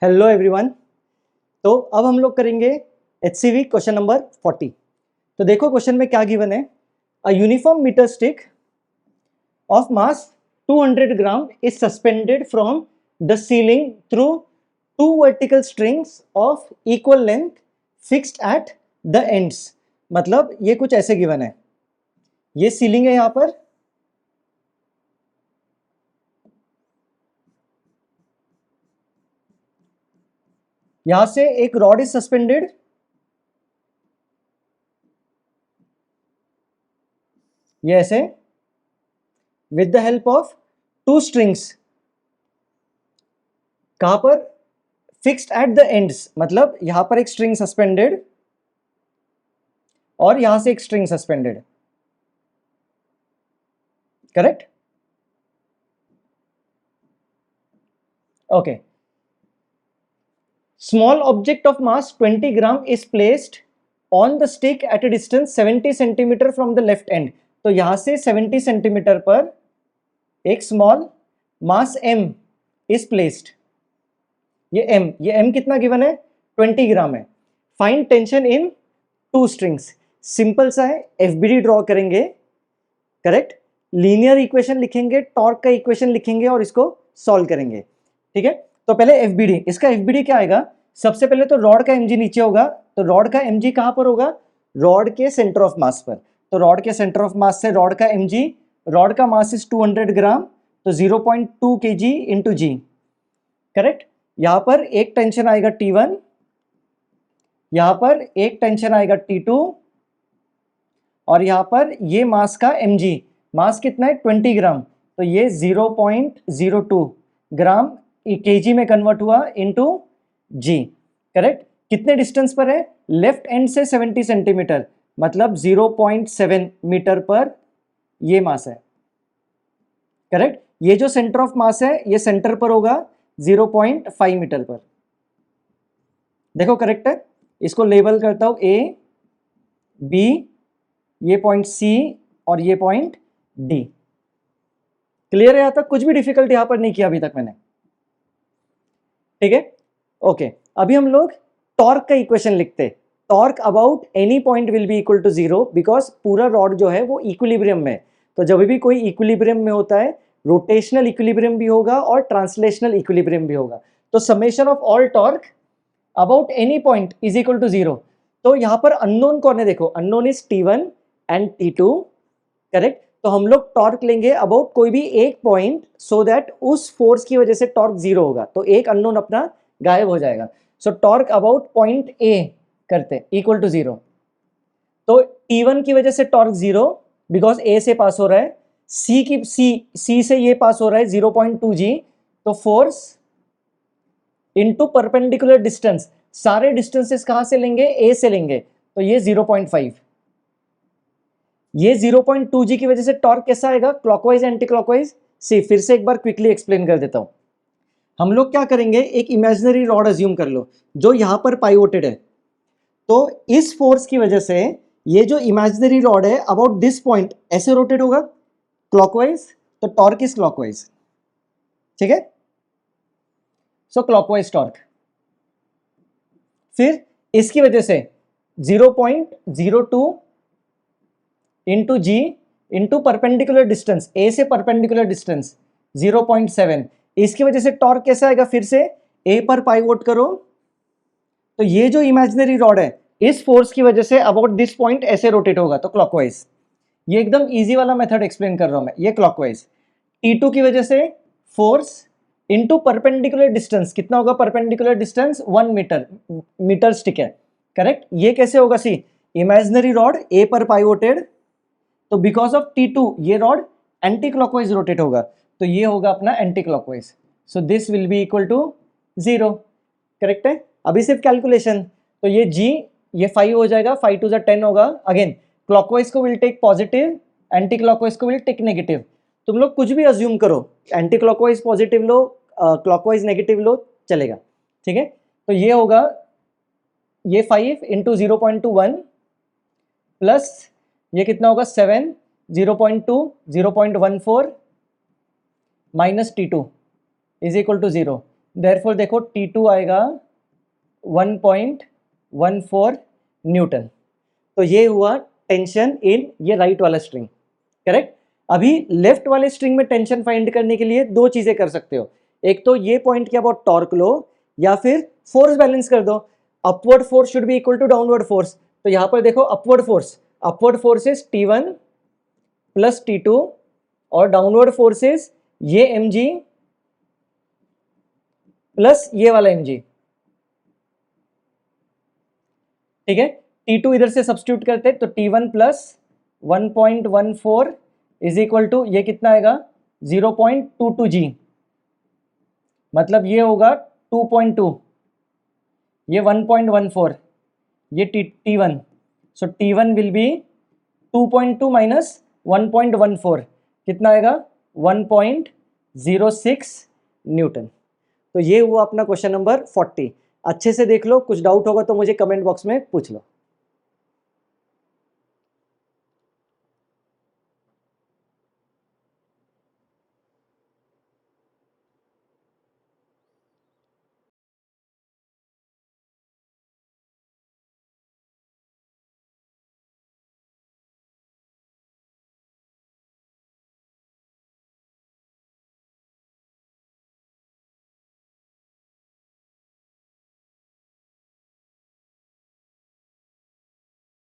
Hello everyone. तो अब हम लोग करेंगे HCV क्वेश्चन नंबर 40। तो देखो क्वेश्चन में क्या गिवन है। A uniform metre stick of mass 200 gram is suspended from the ceiling through two vertical strings of equal length fixed at the ends. मतलब ये कुछ ऐसे गिवन है, ये सीलिंग है, यहाँ पर यहां से एक रॉड इज सस्पेंडेड, ये ऐसे with the help of two strings. कहां पर? फिक्स्ड एट द एंड्स, मतलब यहां पर एक स्ट्रिंग सस्पेंडेड और यहां से एक string suspended. Correct? Okay. Small object of mass 20 gram is placed on the stick at a distance 70 centimetre from the left end. तो यहां से 70 सेंटीमीटर पर एक small mass m is placed. ये m कितना गिवन है? 20 ग्राम है। Find tension in two strings. Simple सा है, FBD ड्रॉ करेंगे। करेक्ट? लीनियर इक्वेशन लिखेंगे, टॉर्क का इक्वेशन लिखेंगे और इसको सॉल्व करेंगे। ठीक है, तो पहले FBD, इसका FBD क्या आएगा? सबसे पहले तो रॉड का mg नीचे होगा, तो रॉड का mg कहां पर होगा? रॉड के सेंटर ऑफ मास पर। तो रॉड के सेंटर ऑफ मास से रॉड का mg, रॉड का मास इज 200 ग्राम, तो 0.2 kg इंटू जी। करेक्ट? यहां पर एक टेंशन आएगा T1, यहां पर एक टेंशन आएगा T2 और यहां पर ये मास का mg, मास कितना है? 20 ग्राम, तो ये 0.02 ग्राम kg में कन्वर्ट हुआ इनटू जी। करेक्ट? कितने डिस्टेंस पर है? लेफ्ट एंड से 70 सेंटीमीटर, मतलब 0.7 मीटर पर ये मास है। करेक्ट? ये जो सेंटर ऑफ मास है ये सेंटर पर होगा 0.5 मीटर पर। देखो करेक्ट है, इसको लेबल करता हूं A, B, ये पॉइंट C और ये पॉइंट D। क्लियर है? यहां तक कुछ भी डिफिकल्ट यहां पर नहीं किया अभी तक मैंने। ठीक है, ओके। अभी हम लोग टॉर्क का इक्वेशन लिखते। Torque about any point will be equal to 0, because पूरा रॉड जो है वो इक्विलिब्रियम में। तो जब भी कोई इक्विलिब्रियम में होता है, रोटेशनल इक्विलिब्रियम भी होगा और ट्रांसलेशनल इक्विलिब्रियम भी होगा। तो summation of all torque about any point is equal to 0। तो यहां पर अननोन कौन है? देखो, unknown is T1 and T2। Correct? तो हम लोग टॉर्क लेंगे अबाउट कोई भी एक पॉइंट, सो दैट उस फोर्स की वजह से टॉर्क 0 होगा, तो एक अननोन अपना गायब हो जाएगा। सो टॉर्क अबाउट पॉइंट A करते इक्वल टू 0। तो T1 की वजह से टॉर्क 0, बिकॉज A से पास हो रहा है, C से ये पास हो रहा है 0.2 G, तो फोर्स इनटू परपेंडिकुलर डिस्टेंस, सारे डिस्टेंसेस कहां से लेंगे? A से लेंगे, तो ये 0.5। ये 0.2 G की वजह से टॉर्क कैसा आएगा? Clockwise anti clockwise. सी फिर से एक बार क्विकली एक्सप्लेन कर देता हूं। हम लोग क्या करेंगे, एक इमेजिनरी रॉड अज्यूम कर लो जो यहां पर पाइवोटेड है। तो इस फोर्स की वजह से ये जो इमेजिनरी रॉड है अबाउट दिस पॉइंट ऐसे रोटेट होगा क्लॉकवाइज, तो टॉर्क इज क्लॉकवाइज। ठीक है, सो क्लॉकवाइज टॉर्क। फिर इसकी वजह से 0.02 इंटू जी इंटू परपेंडिकुलर डिस्टेंस, ए से परपेंडिकुलर डिस्टेंस 0.7, इसकी वजह से टॉर्क कैसा आएगा? फिर से ए पर पाइवोट करो, तो ये जो इमेजिनरी रॉड है इस फोर्स की वजह से अबाउट दिस पॉइंट ऐसे रोटेट होगा, तो क्लॉकवाइज। ये एकदम इजी वाला मेथड एक्सप्लेन कर रहा हूं मैं, ये क्लॉकवाइज। T2 की वजह से फोर्स इंटू परपेंडिकुलर डिस्टेंस, कितना होगा perpendicular distance? 1 metre, metre stick है। करेक्ट? ये कैसे होगा? सी, इमेजिनरी रॉड ए पर पाइवोटेड, तो बिकॉज ऑफ T2 ये रॉड एंटी क्लॉकवाइज रोटेट होगा, तो ये होगा अपना anti clockwise. So this will be equal to 0। Correct है? अभी सिर्फ कैलकुलेशन, तो ये G, ये 5 हो जाएगा, 5 टू 10 होगा। अगेन क्लॉकवाइज को will take positive, anti clockwise को विल टेक नेगेटिव। तुम लोग कुछ भी अज्यूम करो, एंटी क्लॉकवाइज पॉजिटिव लो, क्लॉकवाइज नेगेटिव लो, चलेगा। ठीक है, तो ये होगा, ये 5 इंटू 0.21 प्लस ये कितना होगा? 7, 0.2, 0.14 minus T2 is equal to 0। Therefore देखो T2 आएगा 1.14 न्यूटन। तो ये हुआ टेंशन इन ये राइट वाला स्ट्रिंग, करेक्ट। अभी लेफ्ट वाले स्ट्रिंग में टेंशन फाइंड करने के लिए दो चीजें कर सकते हो, एक तो ये पॉइंट के अबाउट टॉर्क लो या फिर फोर्स बैलेंस कर दो। Upward force should be equal to downward force. तो यहां पर देखो upward force is T1 plus T2 और डाउनवर्ड फोर्स इज ये mg प्लस ये वाला mg, ठीक है। T2 इधर से सब्स्टिट्यूट करते तो T1 plus 1.14 is equal to ये कितना आएगा 0.22 g, मतलब ये होगा 2.2, ये 1.14, ये T1। So T1 will be 2.2 minus 1.14 कितना आएगा 1.06 न्यूटन। तो ये हुआ अपना क्वेश्चन नंबर 40। अच्छे से देख लो, कुछ डाउट होगा तो मुझे कमेंट बॉक्स में पूछ लो।